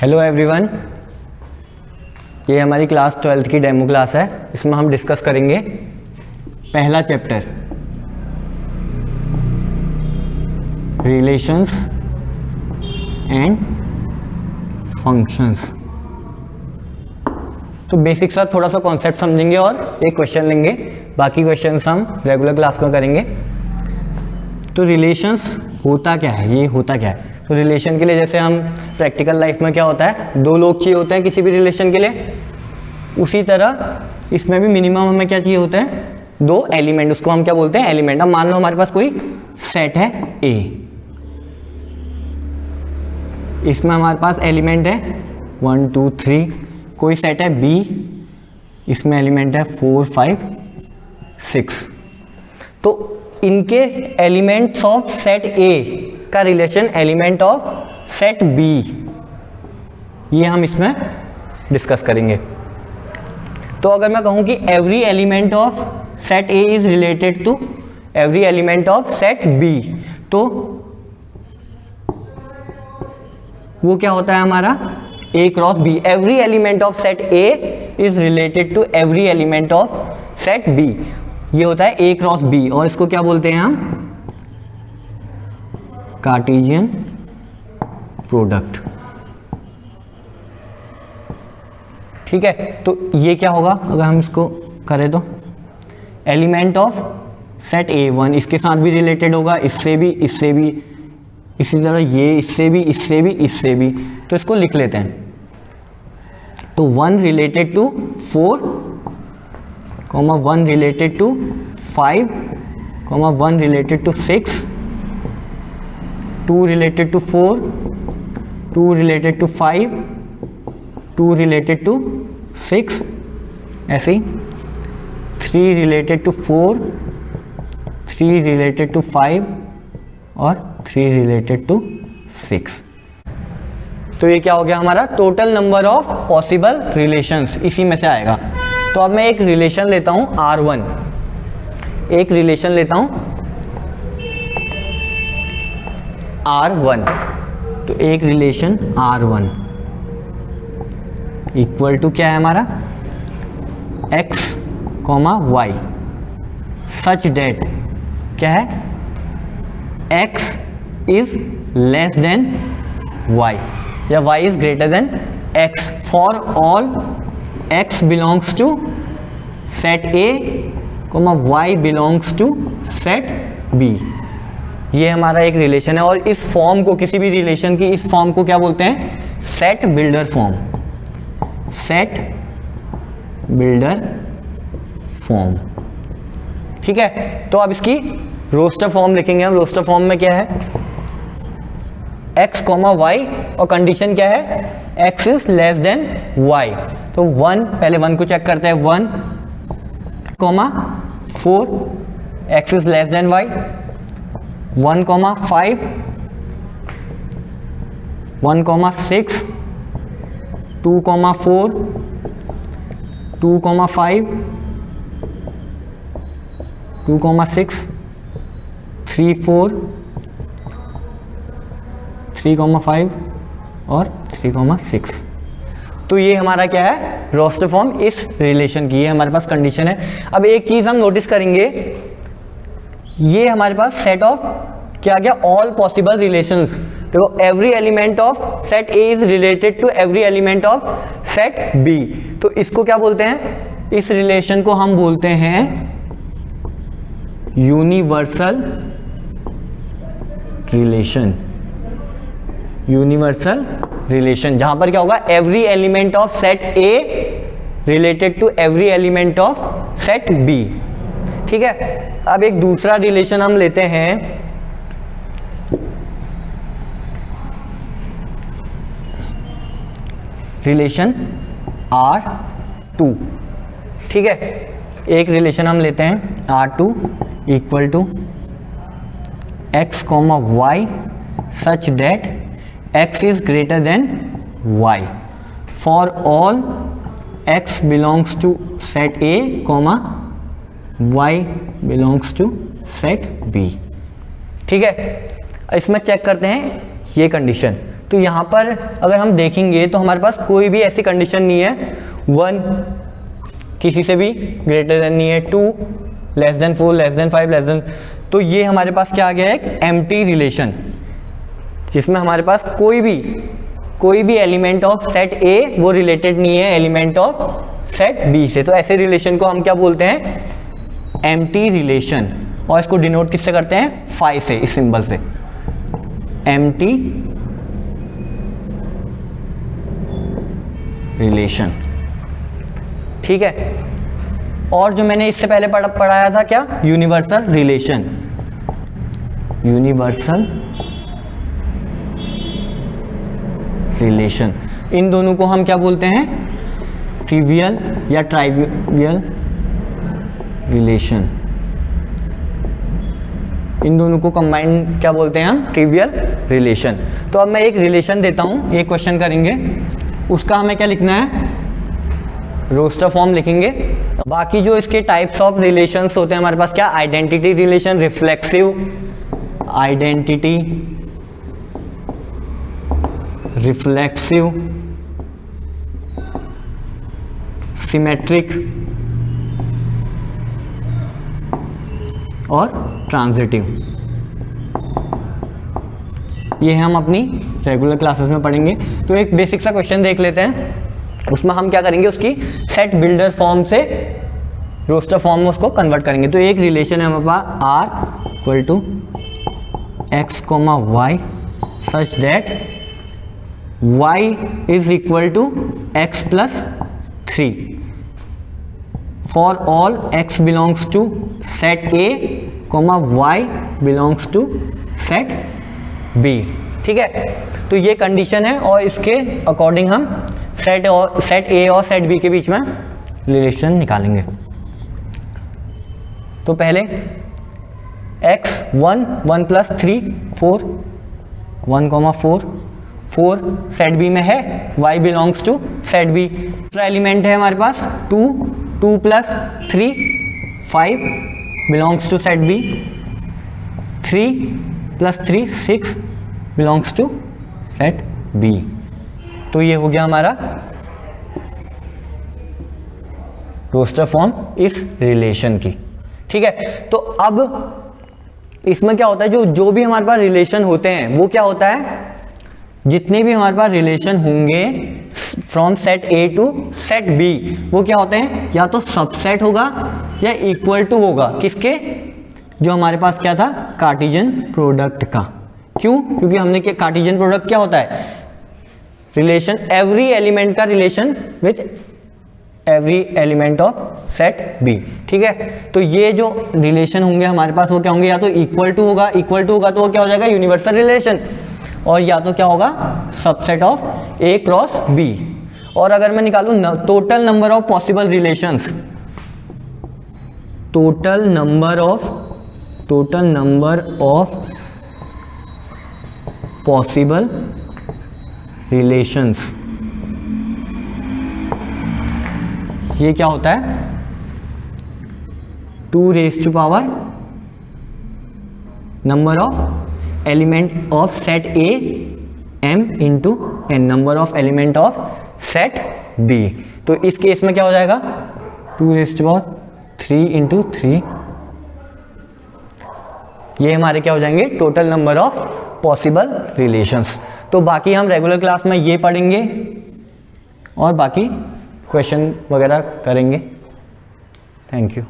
Hello everyone, ये हमारी class 12th की डेमो क्लास है। इसमें हम डिस्कस करेंगे पहला चैप्टर रिलेशंस एंड फंक्शंस। तो बेसिक सा थोड़ा सा कॉन्सेप्ट समझेंगे और एक क्वेश्चन लेंगे, बाकी क्वेश्चंस हम रेगुलर क्लास में करेंगे। तो रिलेशंस होता क्या है, ये होता क्या है। तो रिलेशन के लिए जैसे हम प्रैक्टिकल लाइफ में क्या होता है, दो लोग चाहिए होते हैं किसी भी रिलेशन के लिए, उसी तरह इसमें भी मिनिमम हमें क्या चाहिए होता है, दो एलिमेंट। उसको हम क्या बोलते हैं, एलिमेंट। अब मान लो हमारे पास कोई सेट है ए, इसमें हमारे पास एलिमेंट है 1 2 3। कोई सेट है बी, इसमें एलिमेंट है 4 5 6। तो इनके एलिमेंट्स ऑफ सेट ए का relation element of set B, ये हम इसमें डिस्कस करेंगे। तो अगर मैं कहूं कि every element of set A is related to every element of set B, तो वो क्या होता है हमारा A cross B. Every element of set A is related to every element of set B, ये होता है ए क्रॉस बी। और इसको क्या बोलते हैं हम, कार्टेशियन प्रोडक्ट। ठीक है, तो ये क्या होगा अगर हम इसको करें तो एलिमेंट ऑफ सेट A1 इसके साथ भी रिलेटेड होगा, इससे भी, इससे भी, इसी तरह ये इससे भी, इससे भी, इससे भी। तो इसको लिख लेते हैं। तो 1 related to 4, 1 related to 5, 1 related to 6, 2 related to 4, 2 related to 5, 2 related to 6, ऐसे ही 3 रिलेटेड टू 4, 3 रिलेटेड टू 5 और 3 रिलेटेड टू 6। तो ये क्या हो गया हमारा total number of possible relations, इसी में से आएगा। तो अब मैं एक रिलेशन लेता हूं R1, एक रिलेशन लेता हूं R1। तो एक रिलेशन R1 इक्वल टू क्या है हमारा x, y सच डेट क्या है, x is less than y या y is greater than x for all x belongs to set A, y belongs to set B। ये हमारा एक रिलेशन है। और इस फॉर्म को, किसी भी रिलेशन की इस फॉर्म को क्या बोलते हैं, set builder form. Set builder form, ठीक है। तो अब इसकी रोस्टर फॉर्म लिखेंगे हम। रोस्टर फॉर्म में क्या है, x, y और कंडीशन क्या है, x is less than y। तो 1, पहले 1 को चेक करते हैं, 1, 4 x is less than y, 1, 5, 1, 6, 2, 4, 2, 5, 2, 6, 3, 4, 3, 5 और 3, 6। तो ये हमारा क्या है, रोस्टर फॉर्म इस रिलेशन की। ये हमारे पास कंडीशन है। अब एक चीज हम नोटिस करेंगे, ये हमारे पास सेट ऑफ क्या गया, ऑल पॉसिबल रिलेशंस। देखो every element of set A is related to every element of set B. तो इसको क्या बोलते हैं, इस रिलेशन को हम बोलते हैं यूनिवर्सल रिलेशन। यूनिवर्सल रिलेशन जहां पर क्या होगा, every element of set A related to every element of set B. ठीक है, अब एक दूसरा रिलेशन हम लेते हैं, रिलेशन R2। ठीक है, एक रिलेशन हम लेते हैं R2 equal to x, y such date x is greater then y for all x belongs to set A, y belongs to set B। ठीक है, इसमें चेक करते हैं ये कंडीशन। तो यहाँ पर अगर हम देखेंगे तो हमारे पास कोई भी ऐसी कंडीशन नहीं है, 1 किसी से भी ग्रेटर देन नहीं है, 2 less than 4 less than 5 less than, तो ये हमारे पास क्या आ गया है, एक एम्प्टी रिलेशन, जिसमें हमारे पास कोई भी एलिमेंट ऑफ सेट ए वो रिलेटेड नहीं है एलिमेंट ऑफ सेट बी से। तो ऐसे रिलेशन को हम क्या बोलते हैं, एम्प्टी रिलेशन, और इसको डिनोट किससे करते हैं, 5 से, इस सिंबल से, एम्प्टी रिलेशन। ठीक है, और जो मैंने इससे पहले पढ़ाया था क्या, यूनिवर्सल रिलेशन, यूनिवर्सल रिलेशन, इन दोनों को हम क्या बोलते हैं, ट्रिवियल या ट्राइवियल रिलेशन, इन दोनों को कंबाइन क्या बोलते हैं हम, ट्रिवियल रिलेशन। तो अब मैं एक रिलेशन देता हूं, एक क्वेश्चन करेंगे, उसका हमें क्या लिखना है, रोस्टर फॉर्म लिखेंगे। बाकी जो इसके टाइप्स ऑफ रिलेशंस होते हैं हमारे पास, क्या, identity relation, reflexive, identity reflexive, symmetric और ट्रांजिटिव, ये हम अपनी रेगुलर क्लासेस में पढ़ेंगे। तो एक बेसिक सा क्वेश्चन देख लेते हैं, उसमें हम क्या करेंगे, उसकी सेट बिल्डर फॉर्म से रोस्टर फॉर्म में उसको कन्वर्ट करेंगे। तो एक रिलेशन है हमारे पास, R equal to x comma y such that y is equal to x plus 3 for all x belongs to set A, y belongs to set B। ठीक है, तो ये कंडीशन है और इसके अकॉर्डिंग हम सेट A और सेट B के बीच में रिलेशन निकालेंगे। तो पहले x 1 plus 3 4 1, 4 सेट बी में है, y belongs to set B. दूसरा एलिमेंट है हमारे पास 2 plus 3 5 belongs to set B, 3 plus 3 6 belongs to set B. तो ये हो गया हमारा रोस्टर फॉर्म इस रिलेशन की। ठीक है, तो अब इसमें क्या होता है, जो भी हमारे पास रिलेशन होते हैं वो क्या होता है, जितने भी हमारे पास रिलेशन होंगे from set A to set B, वो क्या होते हैं, या तो सबसेट होगा या इक्वल टू होगा किसके, जो हमारे पास क्या था, कार्टेशियन प्रोडक्ट का। क्यों, क्योंकि हमने क्या, कार्टेशियन प्रोडक्ट क्या होता है, रिलेशन एवरी एलिमेंट का relation with every element of set B. ठीक है, तो ये जो रिलेशन होंगे हमारे पास वो क्या होंगे, या तो इक्वल टू होगा तो वो क्या हो जाएगा, यूनिवर्सल रिलेशन, और या तो क्या होगा, subset of A cross B. और अगर मैं निकालूं total number of possible relations, total number of possible relations, ये क्या होता है, 2 raised to power number of element of set A m into N, number of element of set B. तो इस केस में क्या हो जाएगा, 2 raised to power 3 इंटू 3, ये हमारे क्या हो जाएंगे, total number of possible relations. तो बाकी हम रेगुलर क्लास में ये पढ़ेंगे और बाकी क्वेश्चन वगैरह करेंगे। Thank you.